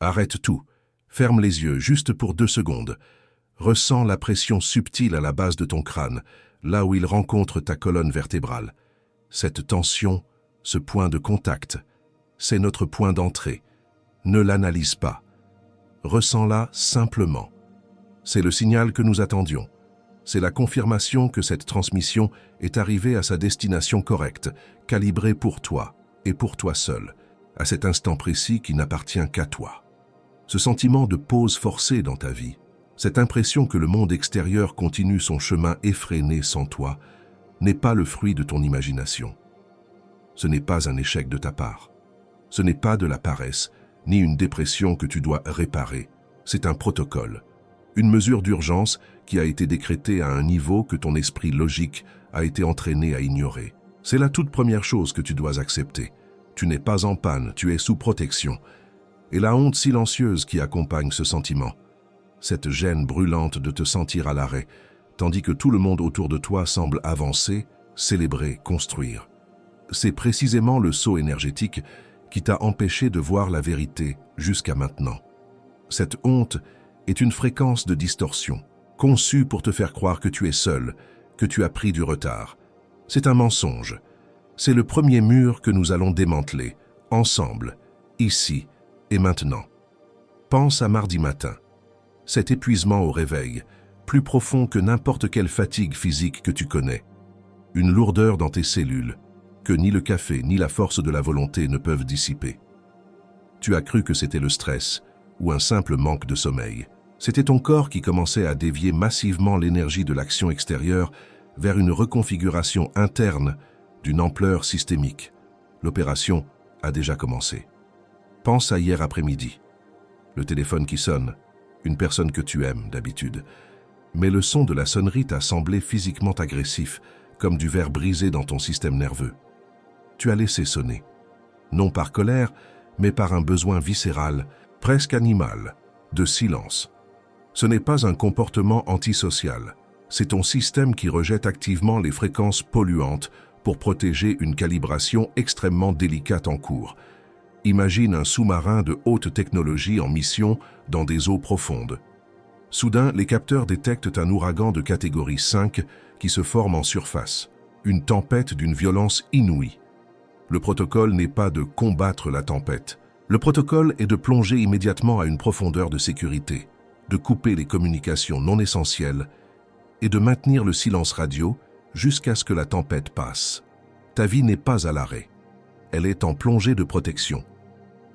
Arrête tout. Ferme les yeux, juste pour 2 secondes. Ressens la pression subtile à la base de ton crâne, là où il rencontre ta colonne vertébrale. Cette tension, ce point de contact, c'est notre point d'entrée. Ne l'analyse pas. Ressens-la simplement. C'est le signal que nous attendions. C'est la confirmation que cette transmission est arrivée à sa destination correcte, calibrée pour toi et pour toi seul, à cet instant précis qui n'appartient qu'à toi. Ce sentiment de pause forcée dans ta vie, cette impression que le monde extérieur continue son chemin effréné sans toi, n'est pas le fruit de ton imagination. Ce n'est pas un échec de ta part. Ce n'est pas de la paresse, ni une dépression que tu dois réparer. C'est un protocole, une mesure d'urgence qui a été décrétée à un niveau que ton esprit logique a été entraîné à ignorer. C'est la toute première chose que tu dois accepter. Tu n'es pas en panne, tu es sous protection. Et la honte silencieuse qui accompagne ce sentiment, cette gêne brûlante de te sentir à l'arrêt, tandis que tout le monde autour de toi semble avancer, célébrer, construire. C'est précisément le saut énergétique qui t'a empêché de voir la vérité jusqu'à maintenant. Cette honte est une fréquence de distorsion, conçue pour te faire croire que tu es seul, que tu as pris du retard. C'est un mensonge. C'est le premier mur que nous allons démanteler, ensemble, ici et maintenant. Pense à mardi matin. Cet épuisement au réveil, plus profond que n'importe quelle fatigue physique que tu connais. Une lourdeur dans tes cellules, que ni le café ni la force de la volonté ne peuvent dissiper. Tu as cru que c'était le stress ou un simple manque de sommeil. C'était ton corps qui commençait à dévier massivement l'énergie de l'action extérieure vers une reconfiguration interne d'une ampleur systémique. L'opération a déjà commencé. Pense à hier après-midi. Le téléphone qui sonne, une personne que tu aimes d'habitude. Mais le son de la sonnerie t'a semblé physiquement agressif, comme du verre brisé dans ton système nerveux. Tu as laissé sonner, non par colère, mais par un besoin viscéral, presque animal, de silence. Ce n'est pas un comportement antisocial, c'est ton système qui rejette activement les fréquences polluantes pour protéger une calibration extrêmement délicate en cours. Imagine un sous-marin de haute technologie en mission dans des eaux profondes. Soudain, les capteurs détectent un ouragan de catégorie 5 qui se forme en surface, une tempête d'une violence inouïe. Le protocole n'est pas de combattre la tempête. Le protocole est de plonger immédiatement à une profondeur de sécurité, de couper les communications non essentielles et de maintenir le silence radio jusqu'à ce que la tempête passe. Ta vie n'est pas à l'arrêt. Elle est en plongée de protection.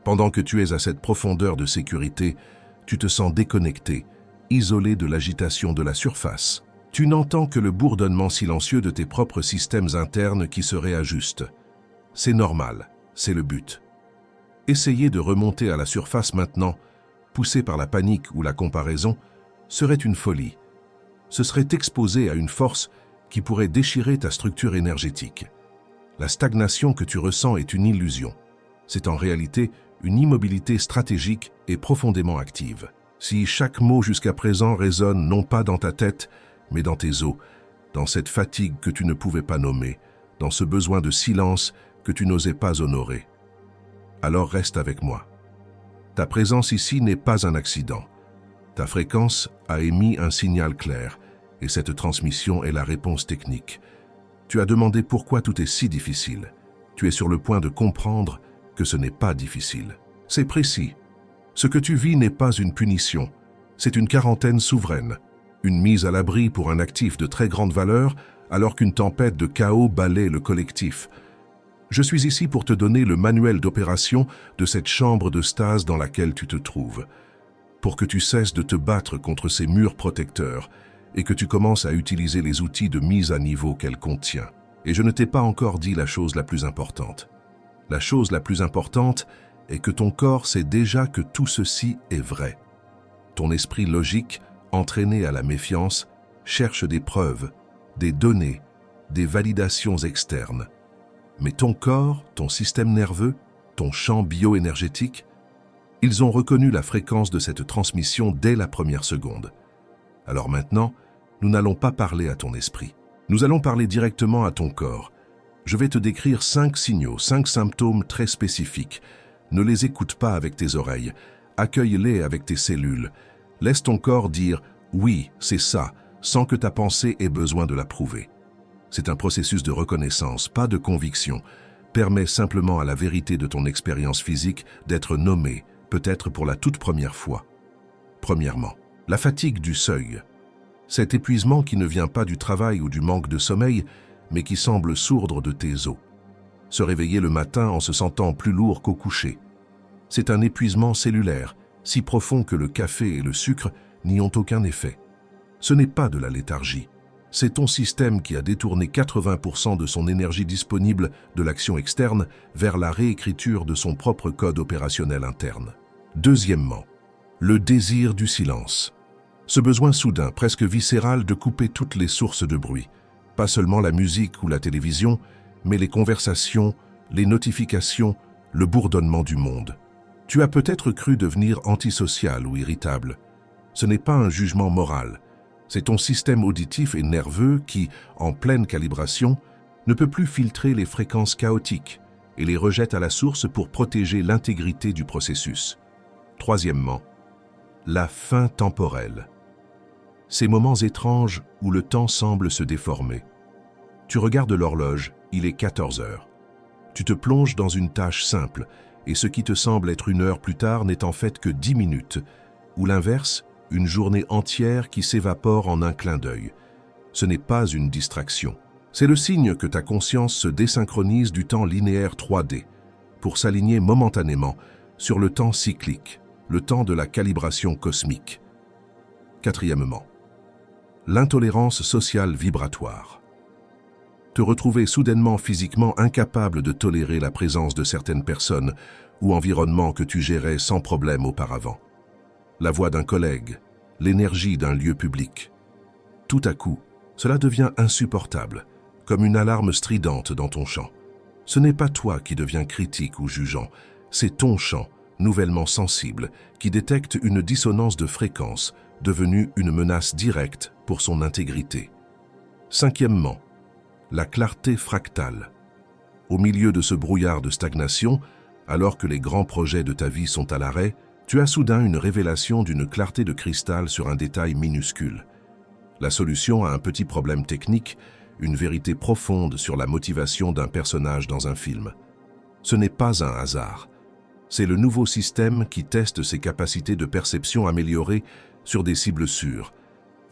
Pendant que tu es à cette profondeur de sécurité, tu te sens déconnecté, isolé de l'agitation de la surface. Tu n'entends que le bourdonnement silencieux de tes propres systèmes internes qui se réajustent. C'est normal, c'est le but. Essayer de remonter à la surface maintenant, poussé par la panique ou la comparaison, serait une folie. Ce serait t'exposer à une force qui pourrait déchirer ta structure énergétique. La stagnation que tu ressens est une illusion. C'est en réalité une immobilité stratégique et profondément active. Si chaque mot jusqu'à présent résonne non pas dans ta tête, mais dans tes os, dans cette fatigue que tu ne pouvais pas nommer, dans ce besoin de silence que tu n'osais pas honorer, alors reste avec moi. Ta présence ici n'est pas un accident. Ta fréquence a émis un signal clair, et cette transmission est la réponse technique. Tu as demandé pourquoi tout est si difficile. Tu es sur le point de comprendre que ce n'est pas difficile. C'est précis. Ce que tu vis n'est pas une punition, c'est une quarantaine souveraine, une mise à l'abri pour un actif de très grande valeur alors qu'une tempête de chaos balaie le collectif. Je suis ici pour te donner le manuel d'opération de cette chambre de stase dans laquelle tu te trouves, pour que tu cesses de te battre contre ces murs protecteurs et que tu commences à utiliser les outils de mise à niveau qu'elle contient. Et je ne t'ai pas encore dit la chose la plus importante. La chose la plus importante est que ton corps sait déjà que tout ceci est vrai. Ton esprit logique, entraîné à la méfiance, cherche des preuves, des données, des validations externes. Mais ton corps, ton système nerveux, ton champ bioénergétique, ils ont reconnu la fréquence de cette transmission dès la première seconde. Alors maintenant, nous n'allons pas parler à ton esprit. Nous allons parler directement à ton corps. Je vais te décrire 5 signaux, 5 symptômes très spécifiques. Ne les écoute pas avec tes oreilles. Accueille-les avec tes cellules. Laisse ton corps dire « oui, c'est ça », sans que ta pensée ait besoin de l'approuver. C'est un processus de reconnaissance, pas de conviction. Permets simplement à la vérité de ton expérience physique d'être nommée, peut-être pour la toute première fois. Premièrement, la fatigue du seuil. Cet épuisement qui ne vient pas du travail ou du manque de sommeil, mais qui semble sourdre de tes os. Se réveiller le matin en se sentant plus lourd qu'au coucher. C'est un épuisement cellulaire, si profond que le café et le sucre n'y ont aucun effet. Ce n'est pas de la léthargie. C'est ton système qui a détourné 80% de son énergie disponible de l'action externe vers la réécriture de son propre code opérationnel interne. Deuxièmement, le désir du silence. Ce besoin soudain, presque viscéral, de couper toutes les sources de bruit. Pas seulement la musique ou la télévision, mais les conversations, les notifications, le bourdonnement du monde. Tu as peut-être cru devenir antisocial ou irritable. Ce n'est pas un jugement moral. C'est ton système auditif et nerveux qui, en pleine calibration, ne peut plus filtrer les fréquences chaotiques et les rejette à la source pour protéger l'intégrité du processus. Troisièmement, la fin temporelle. Ces moments étranges où le temps semble se déformer. Tu regardes l'horloge, il est 14 heures. Tu te plonges dans une tâche simple, et ce qui te semble être 1 heure plus tard n'est en fait que 10 minutes, ou l'inverse, une journée entière qui s'évapore en un clin d'œil. Ce n'est pas une distraction. C'est le signe que ta conscience se désynchronise du temps linéaire 3D, pour s'aligner momentanément sur le temps cyclique, le temps de la calibration cosmique. Quatrièmement, l'intolérance sociale vibratoire. Te retrouver soudainement physiquement incapable de tolérer la présence de certaines personnes ou environnements que tu gérais sans problème auparavant. La voix d'un collègue, l'énergie d'un lieu public. Tout à coup, cela devient insupportable, comme une alarme stridente dans ton champ. Ce n'est pas toi qui deviens critique ou jugeant, c'est ton champ, nouvellement sensible, qui détecte une dissonance de fréquence, devenue une menace directe pour son intégrité. Cinquièmement, la clarté fractale. Au milieu de ce brouillard de stagnation, alors que les grands projets de ta vie sont à l'arrêt, tu as soudain une révélation d'une clarté de cristal sur un détail minuscule. La solution à un petit problème technique, une vérité profonde sur la motivation d'un personnage dans un film. Ce n'est pas un hasard. C'est le nouveau système qui teste ses capacités de perception améliorées sur des cibles sûres,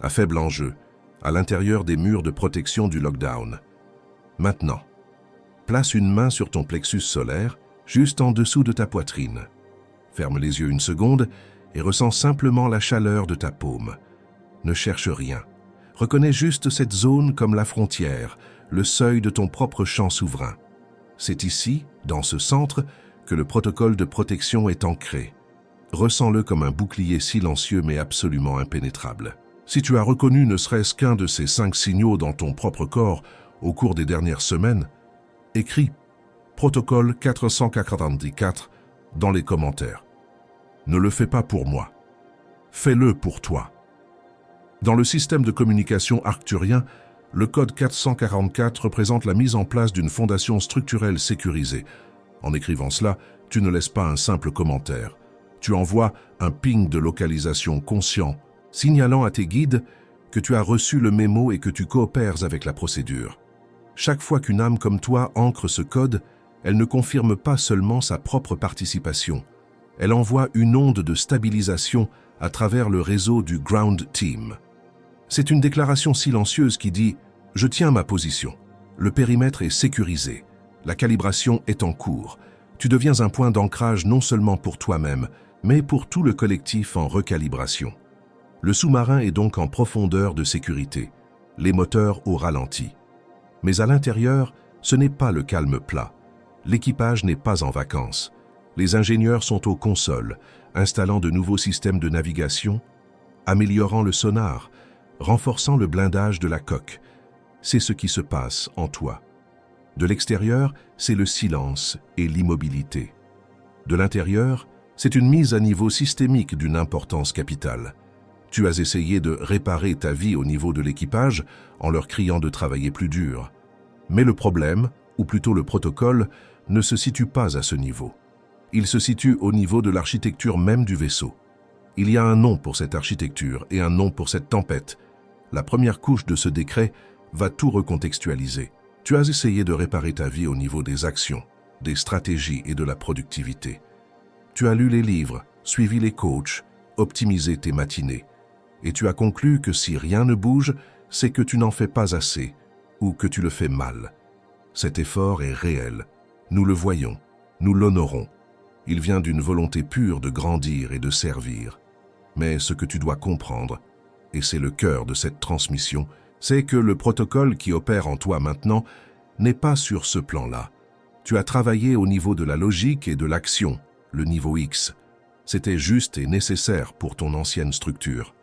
à faible enjeu, à l'intérieur des murs de protection du lockdown. Maintenant, place une main sur ton plexus solaire, juste en dessous de ta poitrine. Ferme les yeux 1 seconde et ressens simplement la chaleur de ta paume. Ne cherche rien. Reconnais juste cette zone comme la frontière, le seuil de ton propre champ souverain. C'est ici, dans ce centre, que le protocole de protection est ancré. Ressens-le comme un bouclier silencieux mais absolument impénétrable. Si tu as reconnu ne serait-ce qu'un de ces 5 signaux dans ton propre corps au cours des dernières semaines, écris « Protocole 444 » dans les commentaires. Ne le fais pas pour moi. Fais-le pour toi. Dans le système de communication arcturien, le code 444 représente la mise en place d'une fondation structurelle sécurisée. En écrivant cela, tu ne laisses pas un simple commentaire. Tu envoies un ping de localisation conscient, signalant à tes guides que tu as reçu le mémo et que tu coopères avec la procédure. Chaque fois qu'une âme comme toi ancre ce code, elle ne confirme pas seulement sa propre participation. Elle envoie une onde de stabilisation à travers le réseau du Ground Team. C'est une déclaration silencieuse qui dit « Je tiens ma position. Le périmètre est sécurisé. La calibration est en cours. Tu deviens un point d'ancrage non seulement pour toi-même, mais pour tout le collectif en recalibration. » Le sous-marin est donc en profondeur de sécurité, les moteurs au ralenti. Mais à l'intérieur, ce n'est pas le calme plat. L'équipage n'est pas en vacances. Les ingénieurs sont aux consoles, installant de nouveaux systèmes de navigation, améliorant le sonar, renforçant le blindage de la coque. C'est ce qui se passe en toi. De l'extérieur, c'est le silence et l'immobilité. De l'intérieur, c'est une mise à niveau systémique d'une importance capitale. Tu as essayé de réparer ta vie au niveau de l'équipage en leur criant de travailler plus dur. Mais le problème, ou plutôt le protocole, ne se situe pas à ce niveau. Il se situe au niveau de l'architecture même du vaisseau. Il y a un nom pour cette architecture et un nom pour cette tempête. La première couche de ce décret va tout recontextualiser. Tu as essayé de réparer ta vie au niveau des actions, des stratégies et de la productivité. Tu as lu les livres, suivi les coachs, optimisé tes matinées. Et tu as conclu que si rien ne bouge, c'est que tu n'en fais pas assez ou que tu le fais mal. Cet effort est réel. Nous le voyons, nous l'honorons. Il vient d'une volonté pure de grandir et de servir. Mais ce que tu dois comprendre, et c'est le cœur de cette transmission, c'est que le protocole qui opère en toi maintenant n'est pas sur ce plan-là. Tu as travaillé au niveau de la logique et de l'action, le niveau X. C'était juste et nécessaire pour ton ancienne structure.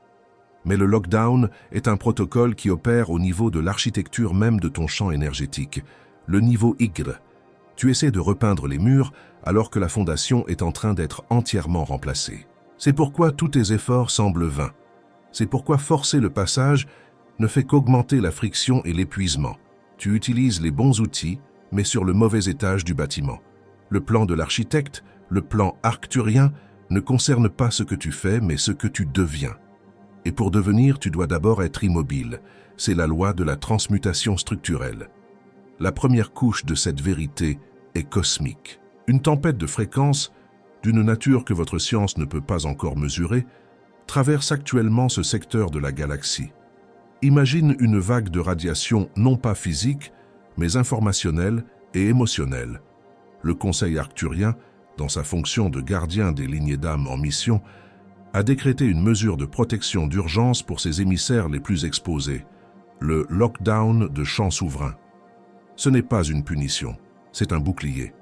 Mais le lockdown est un protocole qui opère au niveau de l'architecture même de ton champ énergétique, le niveau Y. Tu essaies de repeindre les murs alors que la fondation est en train d'être entièrement remplacée. C'est pourquoi tous tes efforts semblent vains. C'est pourquoi forcer le passage ne fait qu'augmenter la friction et l'épuisement. Tu utilises les bons outils, mais sur le mauvais étage du bâtiment. Le plan de l'architecte, le plan arcturien, ne concerne pas ce que tu fais, mais ce que tu deviens. Et pour devenir, tu dois d'abord être immobile. C'est la loi de la transmutation structurelle. La première couche de cette vérité est cosmique. Une tempête de fréquences, d'une nature que votre science ne peut pas encore mesurer, traverse actuellement ce secteur de la galaxie. Imagine une vague de radiation non pas physique, mais informationnelle et émotionnelle. Le Conseil arcturien, dans sa fonction de gardien des lignées d'âme en mission, a décrété une mesure de protection d'urgence pour ses émissaires les plus exposés, le lockdown de champs souverains. Ce n'est pas une punition, c'est un bouclier.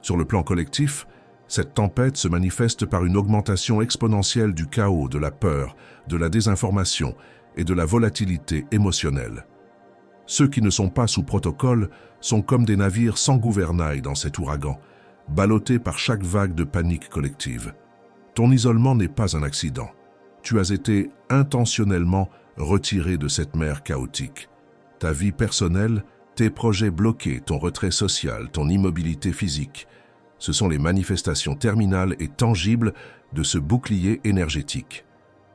Sur le plan collectif, cette tempête se manifeste par une augmentation exponentielle du chaos, de la peur, de la désinformation et de la volatilité émotionnelle. Ceux qui ne sont pas sous protocole sont comme des navires sans gouvernail dans cet ouragan, ballottés par chaque vague de panique collective. Ton isolement n'est pas un accident. Tu as été intentionnellement retiré de cette mer chaotique. Ta vie personnelle, tes projets bloqués, ton retrait social, ton immobilité physique, ce sont les manifestations terminales et tangibles de ce bouclier énergétique.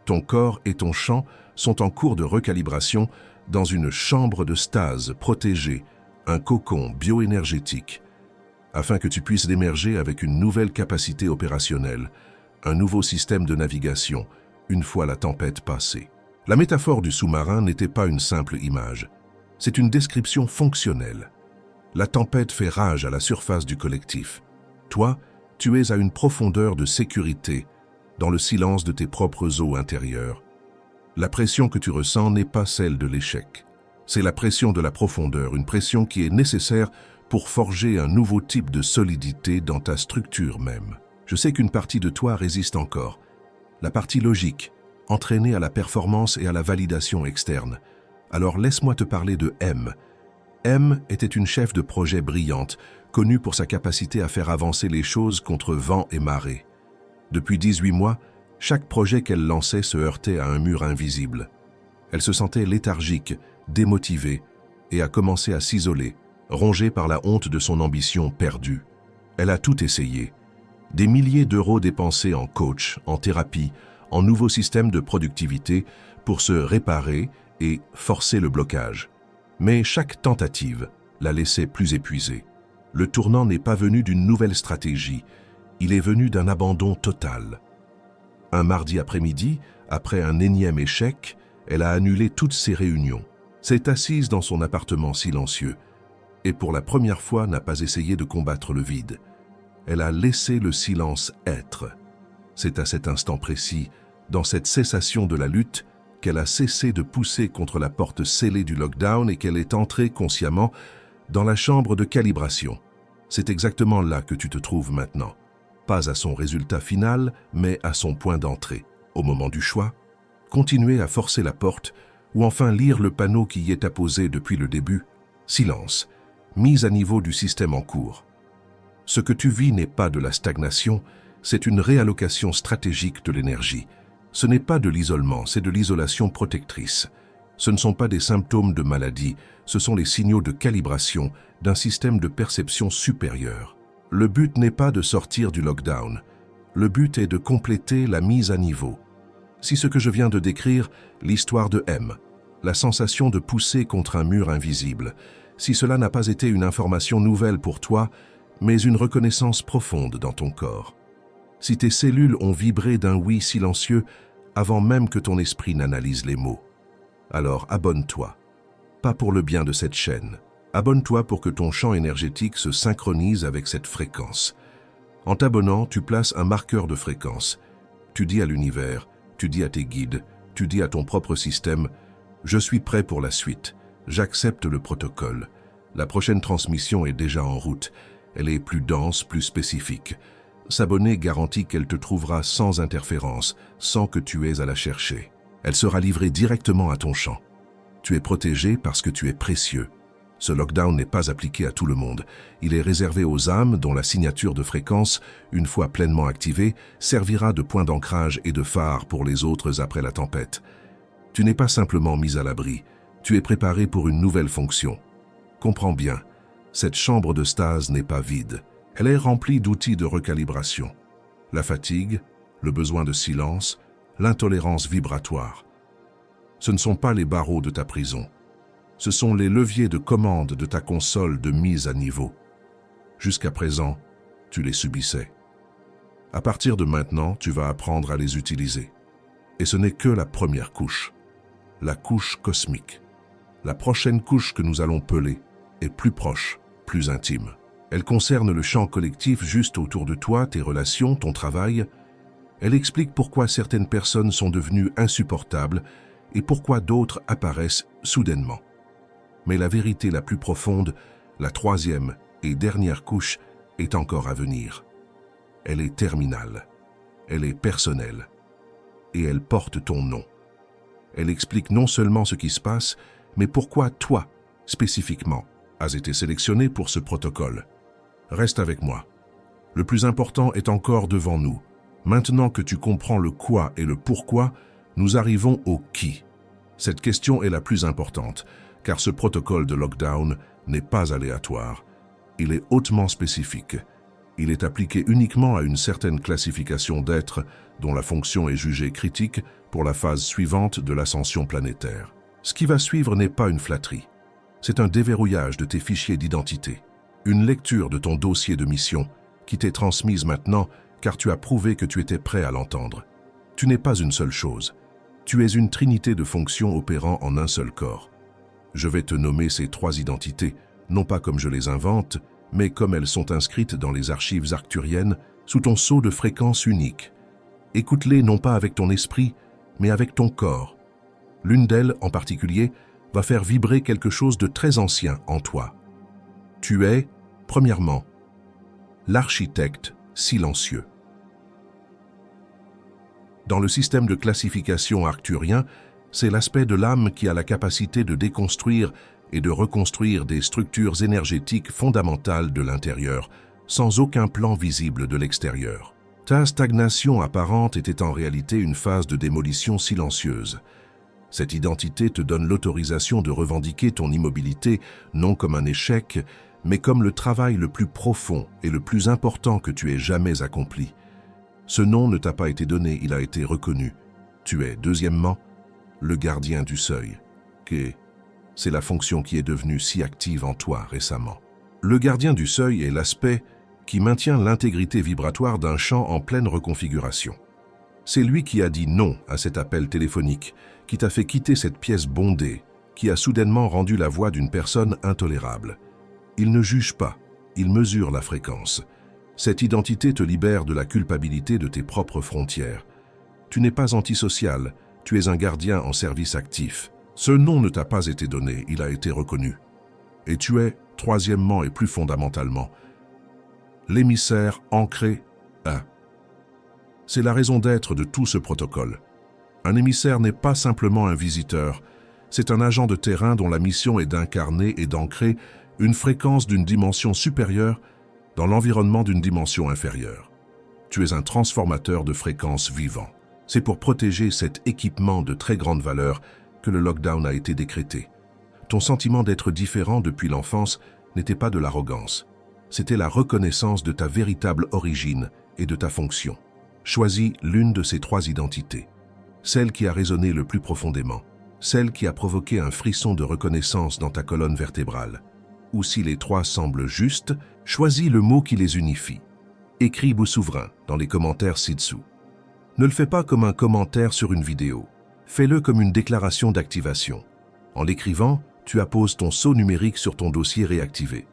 Ton corps et ton champ sont en cours de recalibration dans une chambre de stase protégée, un cocon bioénergétique, afin que tu puisses émerger avec une nouvelle capacité opérationnelle, un nouveau système de navigation, une fois la tempête passée. La métaphore du sous-marin n'était pas une simple image, c'est une description fonctionnelle. La tempête fait rage à la surface du collectif. Toi, tu es à une profondeur de sécurité, dans le silence de tes propres eaux intérieures. La pression que tu ressens n'est pas celle de l'échec. C'est la pression de la profondeur, une pression qui est nécessaire pour forger un nouveau type de solidité dans ta structure même. Je sais qu'une partie de toi résiste encore. La partie logique, entraînée à la performance et à la validation externe. Alors laisse-moi te parler de M. M était une chef de projet brillante, connue pour sa capacité à faire avancer les choses contre vent et marée. Depuis 18 mois, chaque projet qu'elle lançait se heurtait à un mur invisible. Elle se sentait léthargique, démotivée, et a commencé à s'isoler, rongée par la honte de son ambition perdue. Elle a tout essayé. Des milliers d'euros dépensés en coach, en thérapie, en nouveaux systèmes de productivité pour se réparer et forcer le blocage. Mais chaque tentative la laissait plus épuisée. Le tournant n'est pas venu d'une nouvelle stratégie, il est venu d'un abandon total. Un mardi après-midi, après un énième échec, elle a annulé toutes ses réunions, s'est assise dans son appartement silencieux et pour la première fois n'a pas essayé de combattre le vide. Elle a laissé le silence être. C'est à cet instant précis, dans cette cessation de la lutte, qu'elle a cessé de pousser contre la porte scellée du lockdown et qu'elle est entrée consciemment dans la chambre de calibration. C'est exactement là que tu te trouves maintenant. Pas à son résultat final, mais à son point d'entrée. Au moment du choix, continuer à forcer la porte ou enfin lire le panneau qui y est apposé depuis le début. Silence, mise à niveau du système en cours. Ce que tu vis n'est pas de la stagnation, c'est une réallocation stratégique de l'énergie. Ce n'est pas de l'isolement, c'est de l'isolation protectrice. Ce ne sont pas des symptômes de maladie, ce sont les signaux de calibration d'un système de perception supérieur. Le but n'est pas de sortir du lockdown. Le but est de compléter la mise à niveau. Si ce que je viens de décrire, l'histoire de M, la sensation de pousser contre un mur invisible, si cela n'a pas été une information nouvelle pour toi, mais une reconnaissance profonde dans ton corps. Si tes cellules ont vibré d'un oui silencieux avant même que ton esprit n'analyse les mots, alors abonne-toi. Pas pour le bien de cette chaîne. Abonne-toi pour que ton champ énergétique se synchronise avec cette fréquence. En t'abonnant, tu places un marqueur de fréquence. Tu dis à l'univers, tu dis à tes guides, tu dis à ton propre système, « Je suis prêt pour la suite. J'accepte le protocole. La prochaine transmission est déjà en route. Elle est plus dense, plus spécifique. S'abonner garantit qu'elle te trouvera sans interférence, sans que tu aies à la chercher. Elle sera livrée directement à ton champ. Tu es protégé parce que tu es précieux. Ce lockdown n'est pas appliqué à tout le monde. Il est réservé aux âmes dont la signature de fréquence, une fois pleinement activée, servira de point d'ancrage et de phare pour les autres après la tempête. Tu n'es pas simplement mis à l'abri, tu es préparé pour une nouvelle fonction. Comprends bien, cette chambre de stase n'est pas vide. Elle est remplie d'outils de recalibration. La fatigue, le besoin de silence, l'intolérance vibratoire. Ce ne sont pas les barreaux de ta prison. Ce sont les leviers de commande de ta console de mise à niveau. Jusqu'à présent, tu les subissais. À partir de maintenant, tu vas apprendre à les utiliser. Et ce n'est que la première couche, la couche cosmique. La prochaine couche que nous allons peler est plus proche, plus intime. Elle concerne le champ collectif juste autour de toi, tes relations, ton travail. Elle explique pourquoi certaines personnes sont devenues insupportables et pourquoi d'autres apparaissent soudainement. Mais la vérité la plus profonde, la troisième et dernière couche, est encore à venir. Elle est terminale, elle est personnelle, et elle porte ton nom. Elle explique non seulement ce qui se passe, mais pourquoi toi, spécifiquement, as été sélectionné pour ce protocole. Reste avec moi. Le plus important est encore devant nous. Maintenant que tu comprends le quoi et le pourquoi, nous arrivons au qui. Cette question est la plus importante, car ce protocole de lockdown n'est pas aléatoire. Il est hautement spécifique. Il est appliqué uniquement à une certaine classification d'êtres dont la fonction est jugée critique pour la phase suivante de l'ascension planétaire. Ce qui va suivre n'est pas une flatterie. C'est un déverrouillage de tes fichiers d'identité, une lecture de ton dossier de mission qui t'est transmise maintenant car tu as prouvé que tu étais prêt à l'entendre. Tu n'es pas une seule chose. Tu es une trinité de fonctions opérant en un seul corps. Je vais te nommer ces trois identités, non pas comme je les invente, mais comme elles sont inscrites dans les archives arcturiennes sous ton sceau de fréquence unique. Écoute-les non pas avec ton esprit, mais avec ton corps. L'une d'elles, en particulier, va faire vibrer quelque chose de très ancien en toi. Tu es, premièrement, l'architecte silencieux. Dans le système de classification arcturien, c'est l'aspect de l'âme qui a la capacité de déconstruire et de reconstruire des structures énergétiques fondamentales de l'intérieur, sans aucun plan visible de l'extérieur. Ta stagnation apparente était en réalité une phase de démolition silencieuse. Cette identité te donne l'autorisation de revendiquer ton immobilité non comme un échec, mais comme le travail le plus profond et le plus important que tu aies jamais accompli. Ce nom ne t'a pas été donné, il a été reconnu. Tu es, deuxièmement, le gardien du seuil. C'est la fonction qui est devenue si active en toi récemment. Le gardien du seuil est l'aspect qui maintient l'intégrité vibratoire d'un champ en pleine reconfiguration. C'est lui qui a dit non à cet appel téléphonique, qui t'a fait quitter cette pièce bondée, qui a soudainement rendu la voix d'une personne intolérable. Il ne juge pas, il mesure la fréquence. Cette identité te libère de la culpabilité de tes propres frontières. Tu n'es pas antisocial, tu es un gardien en service actif. Ce nom ne t'a pas été donné, il a été reconnu. Et tu es, troisièmement et plus fondamentalement, l'émissaire ancré à. C'est la raison d'être de tout ce protocole. Un émissaire n'est pas simplement un visiteur, c'est un agent de terrain dont la mission est d'incarner et d'ancrer une fréquence d'une dimension supérieure dans l'environnement d'une dimension inférieure. Tu es un transformateur de fréquences vivant. C'est pour protéger cet équipement de très grande valeur que le lockdown a été décrété. Ton sentiment d'être différent depuis l'enfance n'était pas de l'arrogance. C'était la reconnaissance de ta véritable origine et de ta fonction. Choisis l'une de ces trois identités. Celle qui a résonné le plus profondément. Celle qui a provoqué un frisson de reconnaissance dans ta colonne vertébrale. Ou si les trois semblent justes, choisis le mot qui les unifie. Écris Bout Souverain dans les commentaires ci-dessous. Ne le fais pas comme un commentaire sur une vidéo. Fais-le comme une déclaration d'activation. En l'écrivant, tu apposes ton sceau numérique sur ton dossier réactivé.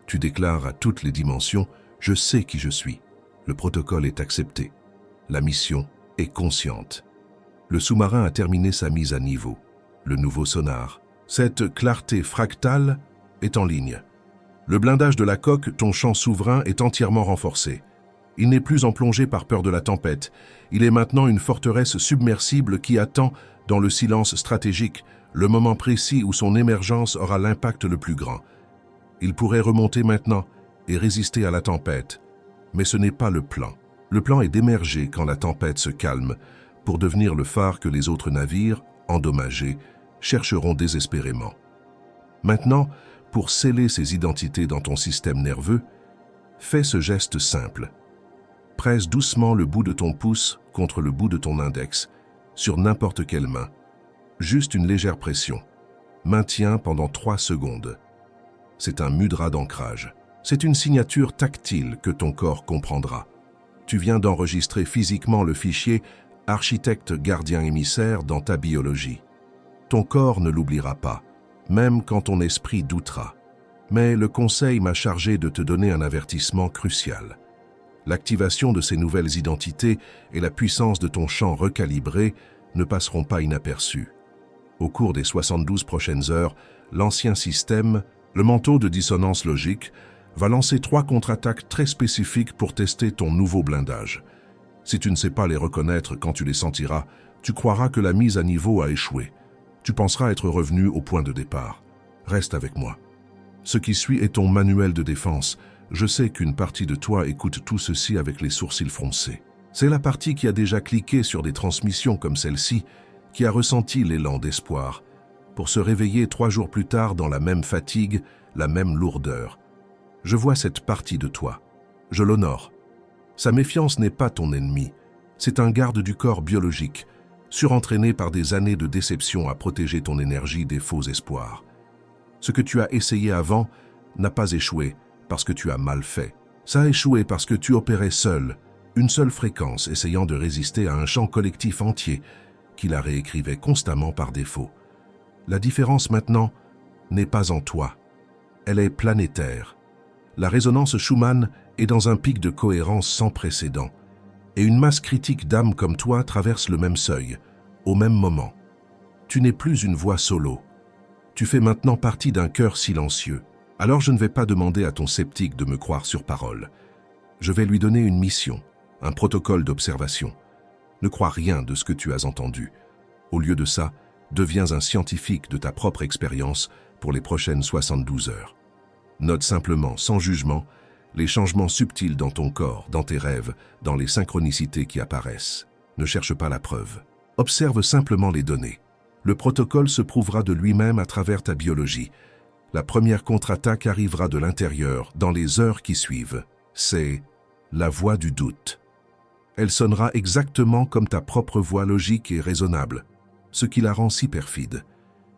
Tu déclares à toutes les dimensions « Je sais qui je suis ». Le protocole est accepté. La mission est consciente. Le sous-marin a terminé sa mise à niveau. Le nouveau sonar. Cette clarté fractale est en ligne. Le blindage de la coque, ton champ souverain, est entièrement renforcé. Il n'est plus en plongée par peur de la tempête. Il est maintenant une forteresse submersible qui attend, dans le silence stratégique, le moment précis où son émergence aura l'impact le plus grand. Il pourrait remonter maintenant et résister à la tempête. Mais ce n'est pas le plan. Le plan est d'émerger quand la tempête se calme, pour devenir le phare que les autres navires, endommagés, chercheront désespérément. Maintenant, pour sceller ces identités dans ton système nerveux, fais ce geste simple. Presse doucement le bout de ton pouce contre le bout de ton index, sur n'importe quelle main. Juste une légère pression. Maintiens pendant 3 secondes. C'est un mudra d'ancrage. C'est une signature tactile que ton corps comprendra. Tu viens d'enregistrer physiquement le fichier « Architecte gardien émissaire » dans ta biologie. Ton corps ne l'oubliera pas, même quand ton esprit doutera. Mais le conseil m'a chargé de te donner un avertissement crucial. L'activation de ces nouvelles identités et la puissance de ton champ recalibré ne passeront pas inaperçues. Au cours des 72 prochaines heures, l'ancien système, le manteau de dissonance logique, va lancer 3 contre-attaques très spécifiques pour tester ton nouveau blindage. Si tu ne sais pas les reconnaître quand tu les sentiras, tu croiras que la mise à niveau a échoué. Tu penseras être revenu au point de départ. Reste avec moi. Ce qui suit est ton manuel de défense. Je sais qu'une partie de toi écoute tout ceci avec les sourcils froncés. C'est la partie qui a déjà cliqué sur des transmissions comme celle-ci, qui a ressenti l'élan d'espoir, pour se réveiller 3 jours plus tard dans la même fatigue, la même lourdeur. Je vois cette partie de toi. Je l'honore. Sa méfiance n'est pas ton ennemi. C'est un garde du corps biologique, surentraîné par des années de déception à protéger ton énergie des faux espoirs. Ce que tu as essayé avant n'a pas échoué parce que tu as mal fait. Ça a échoué parce que tu opérais seul, une seule fréquence essayant de résister à un champ collectif entier qui la réécrivait constamment par défaut. La différence maintenant n'est pas en toi. Elle est planétaire. La résonance Schumann est dans un pic de cohérence sans précédent. Et une masse critique d'âmes comme toi traverse le même seuil, au même moment. Tu n'es plus une voix solo. Tu fais maintenant partie d'un cœur silencieux. Alors je ne vais pas demander à ton sceptique de me croire sur parole. Je vais lui donner une mission, un protocole d'observation. Ne crois rien de ce que tu as entendu. Au lieu de ça, deviens un scientifique de ta propre expérience pour les prochaines 72 heures. Note simplement, sans jugement, les changements subtils dans ton corps, dans tes rêves, dans les synchronicités qui apparaissent. Ne cherche pas la preuve. Observe simplement les données. Le protocole se prouvera de lui-même à travers ta biologie. La première contre-attaque arrivera de l'intérieur, dans les heures qui suivent. C'est la voix du doute. Elle sonnera exactement comme ta propre voix logique et raisonnable, ce qui la rend si perfide.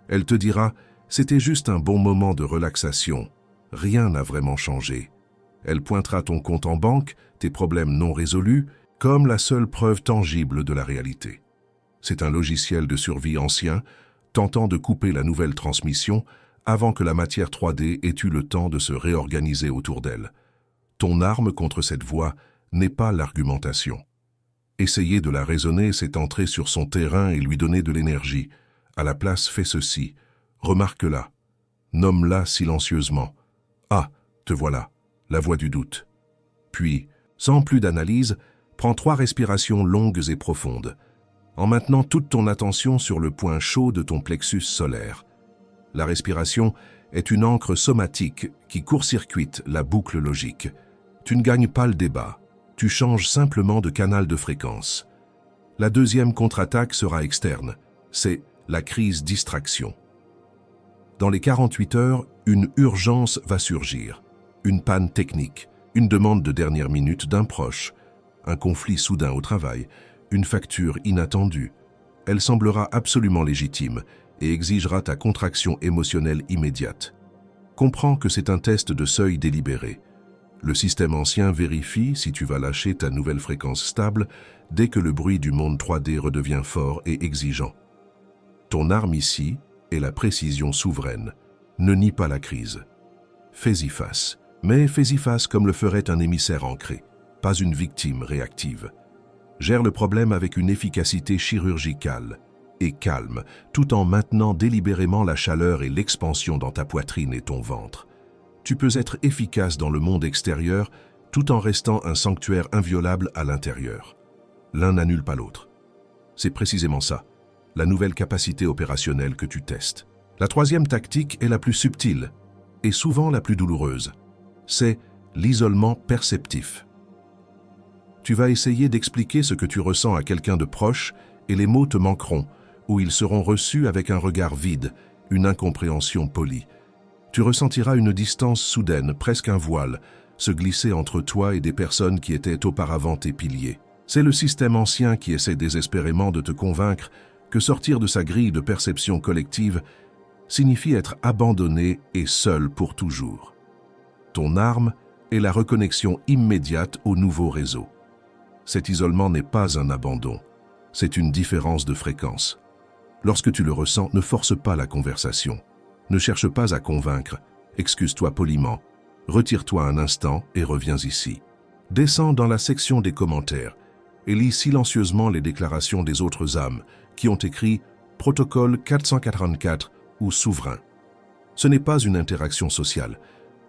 Elle te dira « c'était juste un bon moment de relaxation, rien n'a vraiment changé ». Elle pointera ton compte en banque, tes problèmes non résolus, comme la seule preuve tangible de la réalité. C'est un logiciel de survie ancien, tentant de couper la nouvelle transmission avant que la matière 3D ait eu le temps de se réorganiser autour d'elle. Ton arme contre cette voix n'est pas l'argumentation. Essayer de la raisonner, c'est entrer sur son terrain et lui donner de l'énergie. À la place, fais ceci. Remarque-la. Nomme-la silencieusement. Ah, te voilà, la voix du doute. Puis, sans plus d'analyse, prends 3 respirations longues et profondes, en maintenant toute ton attention sur le point chaud de ton plexus solaire. La respiration est une encre somatique qui court-circuite la boucle logique. Tu ne gagnes pas le débat, tu changes simplement de canal de fréquence. La deuxième contre-attaque sera externe, c'est la crise distraction. Dans les 48 heures, une urgence va surgir. Une panne technique, une demande de dernière minute d'un proche, un conflit soudain au travail, une facture inattendue. Elle semblera absolument légitime et exigera ta contraction émotionnelle immédiate. Comprends que c'est un test de seuil délibéré. Le système ancien vérifie si tu vas lâcher ta nouvelle fréquence stable dès que le bruit du monde 3D redevient fort et exigeant. Ton arme ici est la précision souveraine. Ne nie pas la crise. Fais-y face. Mais fais-y face comme le ferait un émissaire ancré, pas une victime réactive. Gère le problème avec une efficacité chirurgicale et calme, tout en maintenant délibérément la chaleur et l'expansion dans ta poitrine et ton ventre. Tu peux être efficace dans le monde extérieur tout en restant un sanctuaire inviolable à l'intérieur. L'un n'annule pas l'autre. C'est précisément ça, la nouvelle capacité opérationnelle que tu testes. La troisième tactique est la plus subtile et souvent la plus douloureuse. C'est l'isolement perceptif. Tu vas essayer d'expliquer ce que tu ressens à quelqu'un de proche et les mots te manqueront, ou ils seront reçus avec un regard vide, une incompréhension polie. Tu ressentiras une distance soudaine, presque un voile, se glisser entre toi et des personnes qui étaient auparavant tes piliers. C'est le système ancien qui essaie désespérément de te convaincre que sortir de sa grille de perception collective signifie être abandonné et seul pour toujours. Ton arme est la reconnexion immédiate au nouveau réseau. Cet isolement n'est pas un abandon, c'est une différence de fréquence. Lorsque tu le ressens, ne force pas la conversation. Ne cherche pas à convaincre, excuse-toi poliment, retire-toi un instant et reviens ici. Descends dans la section des commentaires et lis silencieusement les déclarations des autres âmes qui ont écrit « Protocole 484 » ou « Souverain ». Ce n'est pas une interaction sociale,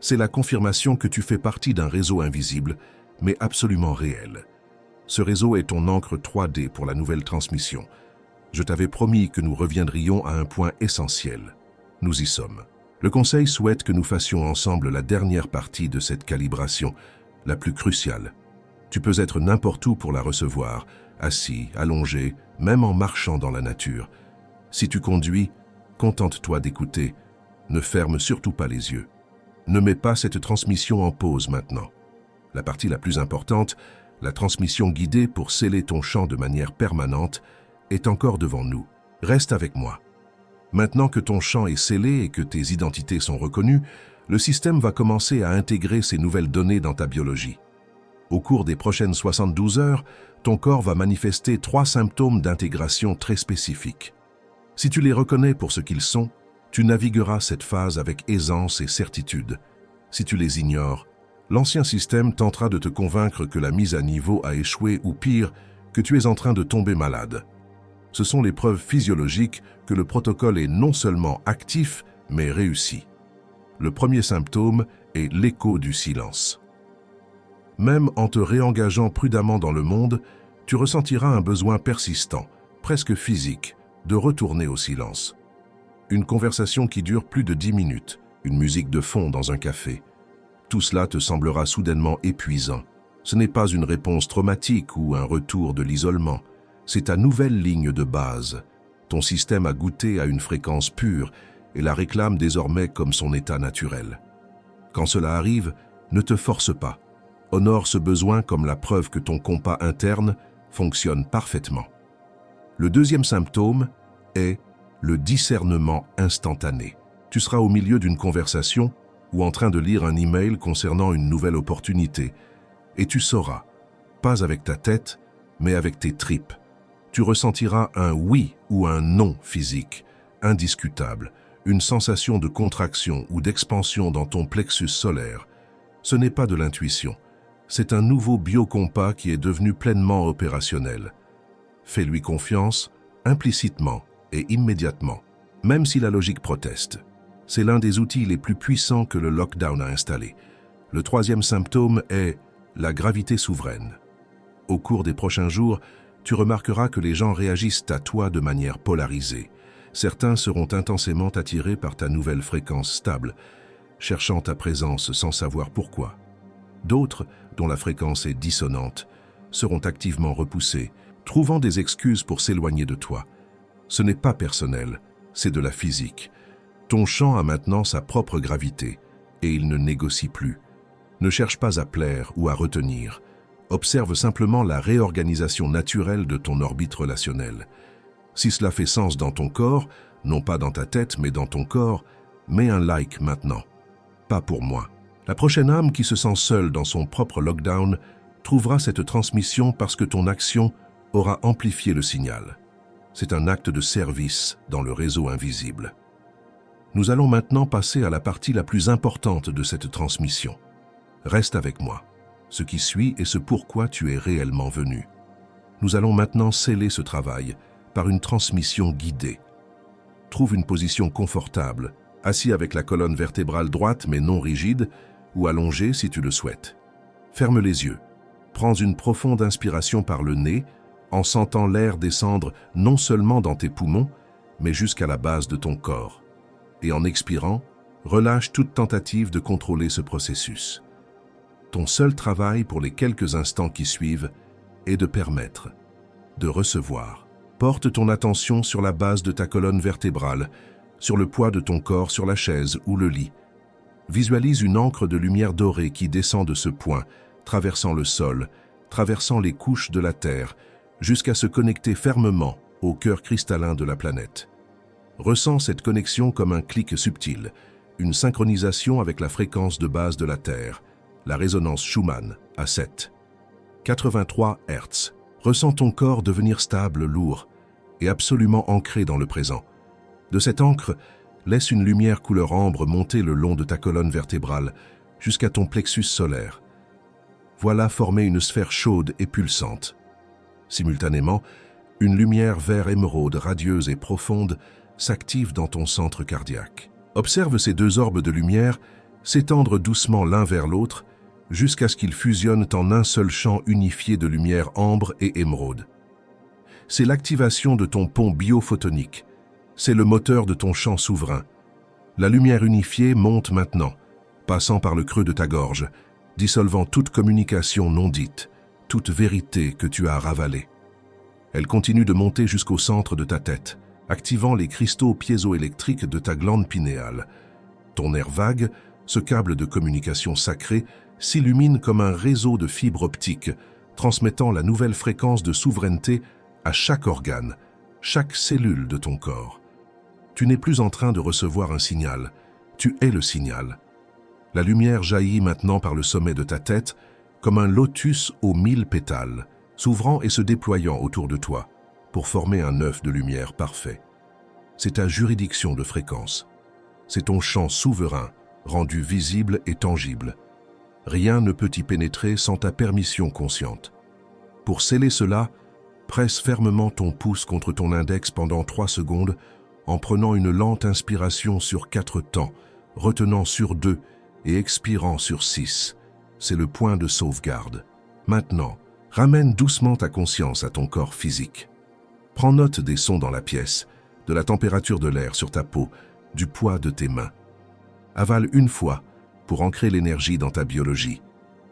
c'est la confirmation que tu fais partie d'un réseau invisible, mais absolument réel. Ce réseau est ton encre 3D pour la nouvelle transmission. Je t'avais promis que nous reviendrions à un point essentiel. Nous y sommes. Le Conseil souhaite que nous fassions ensemble la dernière partie de cette calibration, la plus cruciale. Tu peux être n'importe où pour la recevoir, assis, allongé, même en marchant dans la nature. Si tu conduis, contente-toi d'écouter. Ne ferme surtout pas les yeux. Ne mets pas cette transmission en pause maintenant. La partie la plus importante, la transmission guidée pour sceller ton champ de manière permanente, est encore devant nous. Reste avec moi. Maintenant que ton champ est scellé et que tes identités sont reconnues, le système va commencer à intégrer ces nouvelles données dans ta biologie. Au cours des prochaines 72 heures, ton corps va manifester 3 symptômes d'intégration très spécifiques. Si tu les reconnais pour ce qu'ils sont, tu navigueras cette phase avec aisance et certitude. Si tu les ignores, l'ancien système tentera de te convaincre que la mise à niveau a échoué ou pire, que tu es en train de tomber malade. Ce sont les preuves physiologiques que le protocole est non seulement actif, mais réussi. Le premier symptôme est l'écho du silence. Même en te réengageant prudemment dans le monde, tu ressentiras un besoin persistant, presque physique, de retourner au silence. Une conversation qui dure plus de 10 minutes, une musique de fond dans un café. Tout cela te semblera soudainement épuisant. Ce n'est pas une réponse traumatique ou un retour de l'isolement. C'est ta nouvelle ligne de base. Ton système a goûté à une fréquence pure et la réclame désormais comme son état naturel. Quand cela arrive, ne te force pas. Honore ce besoin comme la preuve que ton compas interne fonctionne parfaitement. Le deuxième symptôme est le discernement instantané. Tu seras au milieu d'une conversation ou en train de lire un email concernant une nouvelle opportunité et tu sauras, pas avec ta tête, mais avec tes tripes. Tu ressentiras un oui ou un non physique, indiscutable, une sensation de contraction ou d'expansion dans ton plexus solaire. Ce n'est pas de l'intuition, c'est un nouveau biocompas qui est devenu pleinement opérationnel. Fais-lui confiance, implicitement et immédiatement, même si la logique proteste. C'est l'un des outils les plus puissants que le lockdown a installé. Le troisième symptôme est la gravité souveraine. Au cours des prochains jours, tu remarqueras que les gens réagissent à toi de manière polarisée. Certains seront intensément attirés par ta nouvelle fréquence stable, cherchant ta présence sans savoir pourquoi. D'autres, dont la fréquence est dissonante, seront activement repoussés, trouvant des excuses pour s'éloigner de toi. Ce n'est pas personnel, c'est de la physique. Ton champ a maintenant sa propre gravité, et il ne négocie plus. Ne cherche pas à plaire ou à retenir. Observe simplement la réorganisation naturelle de ton orbite relationnelle. Si cela fait sens dans ton corps, non pas dans ta tête, mais dans ton corps, mets un like maintenant. Pas pour moi. La prochaine âme qui se sent seule dans son propre lockdown trouvera cette transmission parce que ton action aura amplifié le signal. C'est un acte de service dans le réseau invisible. Nous allons maintenant passer à la partie la plus importante de cette transmission. Reste avec moi. Ce qui suit est ce pourquoi tu es réellement venu. Nous allons maintenant sceller ce travail par une transmission guidée. Trouve une position confortable, assis avec la colonne vertébrale droite mais non rigide, ou allongé si tu le souhaites. Ferme les yeux. Prends une profonde inspiration par le nez, en sentant l'air descendre non seulement dans tes poumons, mais jusqu'à la base de ton corps. Et en expirant, relâche toute tentative de contrôler ce processus. Ton seul travail pour les quelques instants qui suivent est de permettre, de recevoir. Porte ton attention sur la base de ta colonne vertébrale, sur le poids de ton corps sur la chaise ou le lit. Visualise une encre de lumière dorée qui descend de ce point, traversant le sol, traversant les couches de la Terre, jusqu'à se connecter fermement au cœur cristallin de la planète. Ressens cette connexion comme un clic subtil, une synchronisation avec la fréquence de base de la Terre, la résonance Schumann à 7. 83 Hz. Ressens ton corps devenir stable, lourd et absolument ancré dans le présent. De cette encre, laisse une lumière couleur ambre monter le long de ta colonne vertébrale jusqu'à ton plexus solaire. Voilà former une sphère chaude et pulsante. Simultanément, une lumière vert émeraude radieuse et profonde s'active dans ton centre cardiaque. Observe ces deux orbes de lumière s'étendre doucement l'un vers l'autre jusqu'à ce qu'ils fusionnent en un seul champ unifié de lumière ambre et émeraude. C'est l'activation de ton pont biophotonique. C'est le moteur de ton champ souverain. La lumière unifiée monte maintenant, passant par le creux de ta gorge, dissolvant toute communication non dite, toute vérité que tu as ravalée. Elle continue de monter jusqu'au centre de ta tête, activant les cristaux piézoélectriques de ta glande pinéale. Ton nerf vague, ce câble de communication sacré, s'illumine comme un réseau de fibres optiques, transmettant la nouvelle fréquence de souveraineté à chaque organe, chaque cellule de ton corps. Tu n'es plus en train de recevoir un signal, tu es le signal. La lumière jaillit maintenant par le sommet de ta tête, comme un lotus aux 1000 pétales, s'ouvrant et se déployant autour de toi, pour former un œuf de lumière parfait. C'est ta juridiction de fréquence. C'est ton champ souverain, rendu visible et tangible. Rien ne peut y pénétrer sans ta permission consciente. Pour sceller cela, presse fermement ton pouce contre ton index pendant 3 secondes en prenant une lente inspiration sur 4 temps, retenant sur 2 et expirant sur 6. C'est le point de sauvegarde. Maintenant, ramène doucement ta conscience à ton corps physique. Prends note des sons dans la pièce, de la température de l'air sur ta peau, du poids de tes mains. Avale une fois pour ancrer l'énergie dans ta biologie.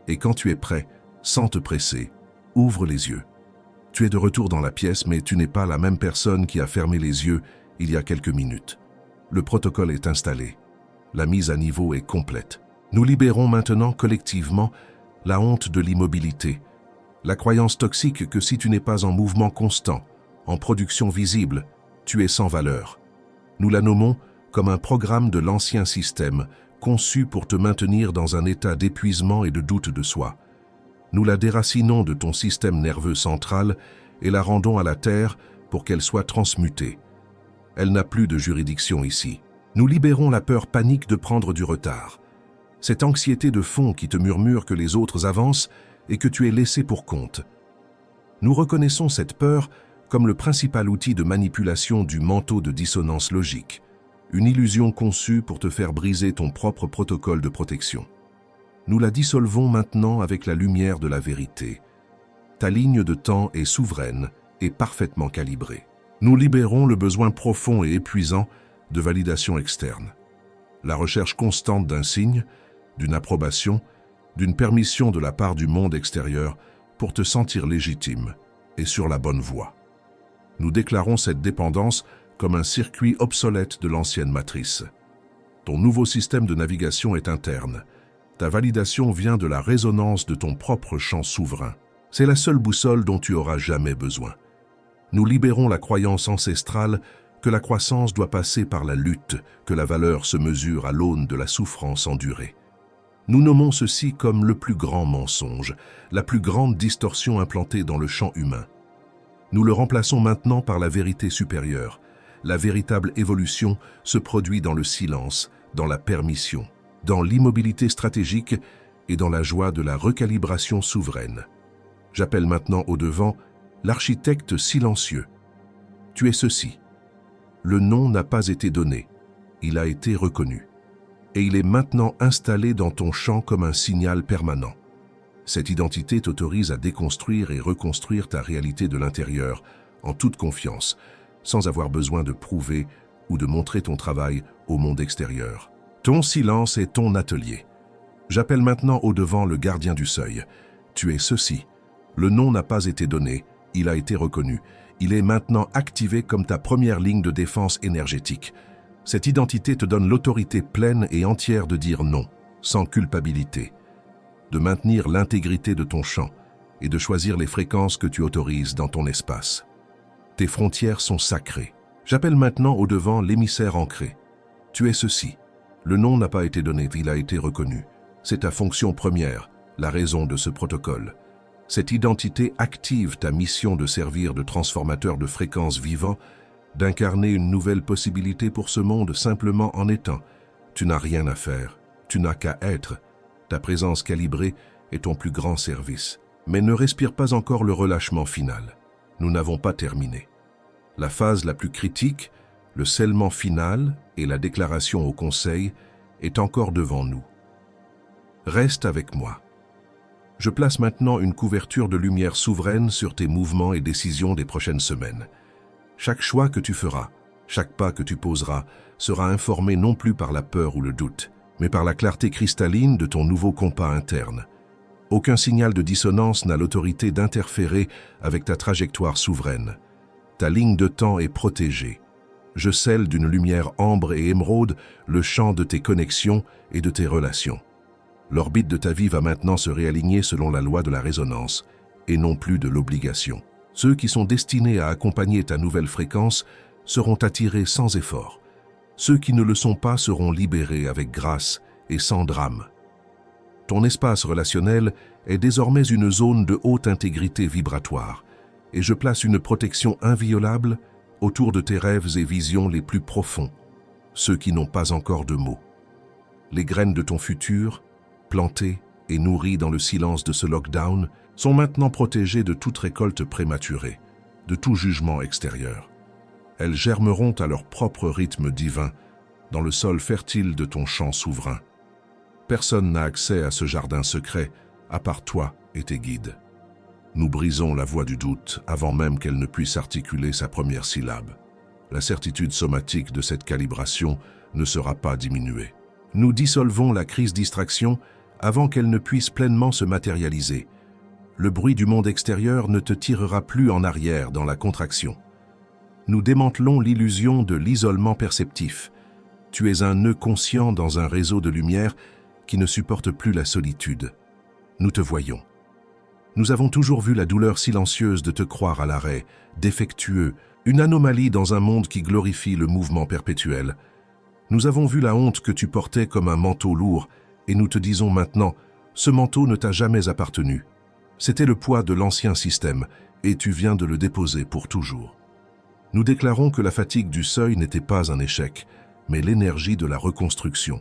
Et quand tu es prêt, sans te presser, ouvre les yeux. Tu es de retour dans la pièce, mais tu n'es pas la même personne qui a fermé les yeux il y a quelques minutes. Le protocole est installé. La mise à niveau est complète. Nous libérons maintenant collectivement la honte de l'immobilité, la croyance toxique que si tu n'es pas en mouvement constant, en production visible, tu es sans valeur. Nous la nommons comme un programme de l'ancien système, conçu pour te maintenir dans un état d'épuisement et de doute de soi. Nous la déracinons de ton système nerveux central et la rendons à la terre pour qu'elle soit transmutée. Elle n'a plus de juridiction ici. Nous libérons la peur panique de prendre du retard. Cette anxiété de fond qui te murmure que les autres avancent et que tu es laissé pour compte. Nous reconnaissons cette peur comme le principal outil de manipulation du manteau de dissonance logique, une illusion conçue pour te faire briser ton propre protocole de protection. Nous la dissolvons maintenant avec la lumière de la vérité. Ta ligne de temps est souveraine et parfaitement calibrée. Nous libérons le besoin profond et épuisant de validation externe. La recherche constante d'un signe, d'une approbation, d'une permission de la part du monde extérieur pour te sentir légitime et sur la bonne voie. Nous déclarons cette dépendance comme un circuit obsolète de l'ancienne matrice. Ton nouveau système de navigation est interne. Ta validation vient de la résonance de ton propre champ souverain. C'est la seule boussole dont tu auras jamais besoin. Nous libérons la croyance ancestrale que la croissance doit passer par la lutte, que la valeur se mesure à l'aune de la souffrance endurée. Nous nommons ceci comme le plus grand mensonge, la plus grande distorsion implantée dans le champ humain. Nous le remplaçons maintenant par la vérité supérieure. La véritable évolution se produit dans le silence, dans la permission, dans l'immobilité stratégique et dans la joie de la recalibration souveraine. J'appelle maintenant au devant l'architecte silencieux. Tu es ceci. Le nom n'a pas été donné, il a été reconnu. Et il est maintenant installé dans ton champ comme un signal permanent. Cette identité t'autorise à déconstruire et reconstruire ta réalité de l'intérieur, en toute confiance, sans avoir besoin de prouver ou de montrer ton travail au monde extérieur. Ton silence est ton atelier. J'appelle maintenant au devant le gardien du seuil. Tu es ceci. Le nom n'a pas été donné, il a été reconnu. Il est maintenant activé comme ta première ligne de défense énergétique. Cette identité te donne l'autorité pleine et entière de dire non, sans culpabilité, de maintenir l'intégrité de ton champ et de choisir les fréquences que tu autorises dans ton espace. Tes frontières sont sacrées. J'appelle maintenant au devant l'émissaire ancré. Tu es ceci. Le nom n'a pas été donné, il a été reconnu. C'est ta fonction première, la raison de ce protocole. Cette identité active ta mission de servir de transformateur de fréquences vivant, d'incarner une nouvelle possibilité pour ce monde simplement en étant. Tu n'as rien à faire, tu n'as qu'à être. Ta présence calibrée est ton plus grand service. Mais ne respire pas encore le relâchement final. Nous n'avons pas terminé. La phase la plus critique, le scellement final et la déclaration au Conseil est encore devant nous. Reste avec moi. Je place maintenant une couverture de lumière souveraine sur tes mouvements et décisions des prochaines semaines. Chaque choix que tu feras, chaque pas que tu poseras, sera informé non plus par la peur ou le doute, mais par la clarté cristalline de ton nouveau compas interne. Aucun signal de dissonance n'a l'autorité d'interférer avec ta trajectoire souveraine. Ta ligne de temps est protégée. Je scelle d'une lumière ambre et émeraude le champ de tes connexions et de tes relations. L'orbite de ta vie va maintenant se réaligner selon la loi de la résonance, et non plus de l'obligation. Ceux qui sont destinés à accompagner ta nouvelle fréquence seront attirés sans effort. Ceux qui ne le sont pas seront libérés avec grâce et sans drame. Ton espace relationnel est désormais une zone de haute intégrité vibratoire, et je place une protection inviolable autour de tes rêves et visions les plus profonds, ceux qui n'ont pas encore de mots. Les graines de ton futur, plantées et nourries dans le silence de ce lockdown, sont maintenant protégées de toute récolte prématurée, de tout jugement extérieur. Elles germeront à leur propre rythme divin, dans le sol fertile de ton champ souverain. Personne n'a accès à ce jardin secret, à part toi et tes guides. Nous brisons la voie du doute avant même qu'elle ne puisse articuler sa première syllabe. La certitude somatique de cette calibration ne sera pas diminuée. Nous dissolvons la crise distraction avant qu'elle ne puisse pleinement se matérialiser. Le bruit du monde extérieur ne te tirera plus en arrière dans la contraction. Nous démantelons l'illusion de l'isolement perceptif. Tu es un nœud conscient dans un réseau de lumière qui ne supporte plus la solitude. Nous te voyons. Nous avons toujours vu la douleur silencieuse de te croire à l'arrêt, défectueux, une anomalie dans un monde qui glorifie le mouvement perpétuel. Nous avons vu la honte que tu portais comme un manteau lourd, et nous te disons maintenant, ce manteau ne t'a jamais appartenu. C'était le poids de l'ancien système, et tu viens de le déposer pour toujours. Nous déclarons que la fatigue du seuil n'était pas un échec, mais l'énergie de la reconstruction.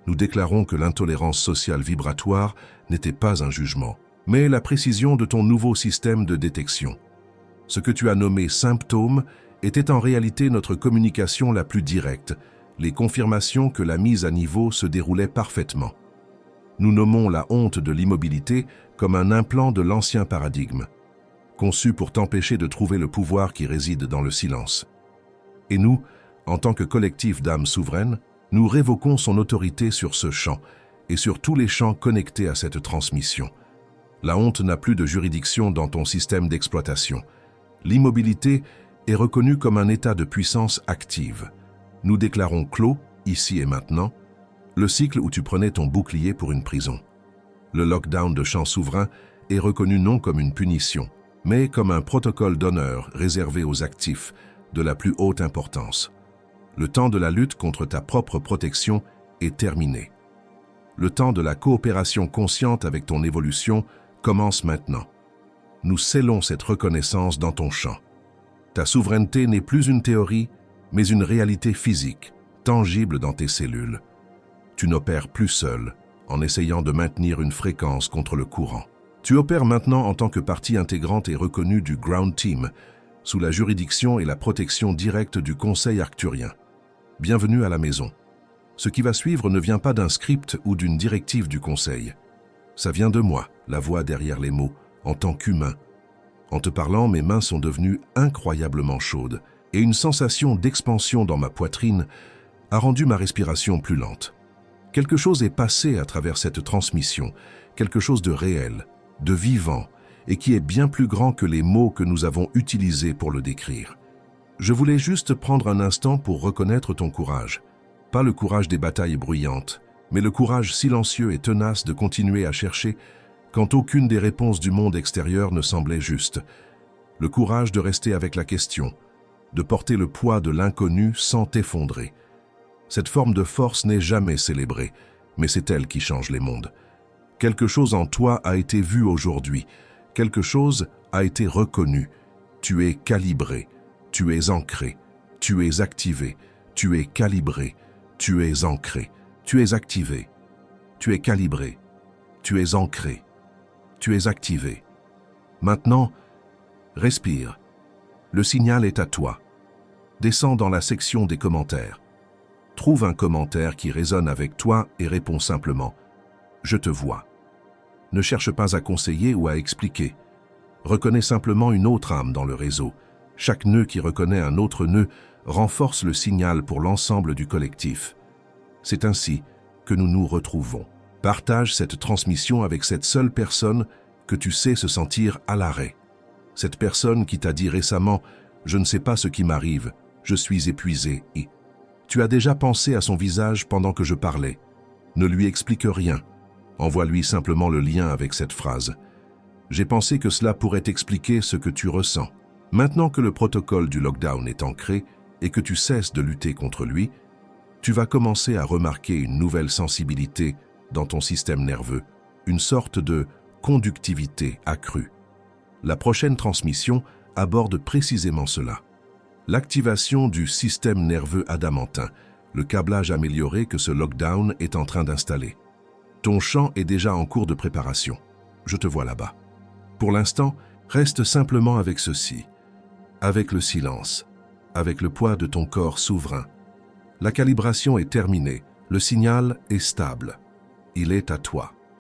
Nous déclarons que l'intolérance sociale vibratoire n'était pas un jugement, mais la précision de ton nouveau système de détection. Ce que tu as nommé symptômes était en réalité notre communication la plus directe, les confirmations que la mise à niveau se déroulait parfaitement. Nous nommons la honte de l'immobilité comme un implant de l'ancien paradigme, conçu pour t'empêcher de trouver le pouvoir qui réside dans le silence. Et nous, en tant que collectif d'âmes souveraines, nous révoquons son autorité sur ce champ et sur tous les champs connectés à cette transmission. La honte n'a plus de juridiction dans ton système d'exploitation. L'immobilité est reconnue comme un état de puissance active. Nous déclarons clos, ici et maintenant, Le cycle où tu prenais ton bouclier pour une prison. Le lockdown de champ souverain est reconnu non comme une punition, mais comme un protocole d'honneur réservé aux actifs de la plus haute importance. Le temps de la lutte contre ta propre protection est terminé. Le temps de la coopération consciente avec ton évolution commence maintenant. Nous scellons cette reconnaissance dans ton champ. Ta souveraineté n'est plus une théorie, mais une réalité physique, tangible dans tes cellules. Tu n'opères plus seul, en essayant de maintenir une fréquence contre le courant. Tu opères maintenant en tant que partie intégrante et reconnue du Ground Team, sous la juridiction et la protection directe du Conseil arcturien. Bienvenue à la maison. Ce qui va suivre ne vient pas d'un script ou d'une directive du Conseil. Ça vient de moi, la voix derrière les mots, en tant qu'humain. En te parlant, mes mains sont devenues incroyablement chaudes et une sensation d'expansion dans ma poitrine a rendu ma respiration plus lente. Quelque chose est passé à travers cette transmission, quelque chose de réel, de vivant et qui est bien plus grand que les mots que nous avons utilisés pour le décrire. Je voulais juste prendre un instant pour reconnaître ton courage. Pas le courage des batailles bruyantes, mais le courage silencieux et tenace de continuer à chercher quand aucune des réponses du monde extérieur ne semblait juste. Le courage de rester avec la question, de porter le poids de l'inconnu sans t'effondrer. Cette forme de force n'est jamais célébrée, mais c'est elle qui change les mondes. Quelque chose en toi a été vu aujourd'hui, quelque chose a été reconnu. Tu es calibré, tu es ancré, tu es activé, tu es calibré, tu es ancré, tu es activé, tu es calibré, tu es ancré, tu es activé. Maintenant, respire. Le signal est à toi. Descends dans la section des commentaires. Trouve un commentaire qui résonne avec toi et réponds simplement « Je te vois ». Ne cherche pas à conseiller ou à expliquer. Reconnais simplement une autre âme dans le réseau. Chaque nœud qui reconnaît un autre nœud renforce le signal pour l'ensemble du collectif. C'est ainsi que nous nous retrouvons. Partage cette transmission avec cette seule personne que tu sais se sentir à l'arrêt. Cette personne qui t'a dit récemment « Je ne sais pas ce qui m'arrive, je suis épuisé » et tu as déjà pensé à son visage pendant que je parlais. Ne lui explique rien. Envoie-lui simplement le lien avec cette phrase. J'ai pensé que cela pourrait expliquer ce que tu ressens. Maintenant que le protocole du lockdown est ancré et que tu cesses de lutter contre lui, tu vas commencer à remarquer une nouvelle sensibilité dans ton système nerveux, une sorte de conductivité accrue. La prochaine transmission aborde précisément cela. L'activation du système nerveux adamantin, le câblage amélioré que ce lockdown est en train d'installer. Ton champ est déjà en cours de préparation. Je te vois là-bas. Pour l'instant, reste simplement avec ceci, avec le silence, avec le poids de ton corps souverain. La calibration est terminée, le signal est stable. Il est à toi.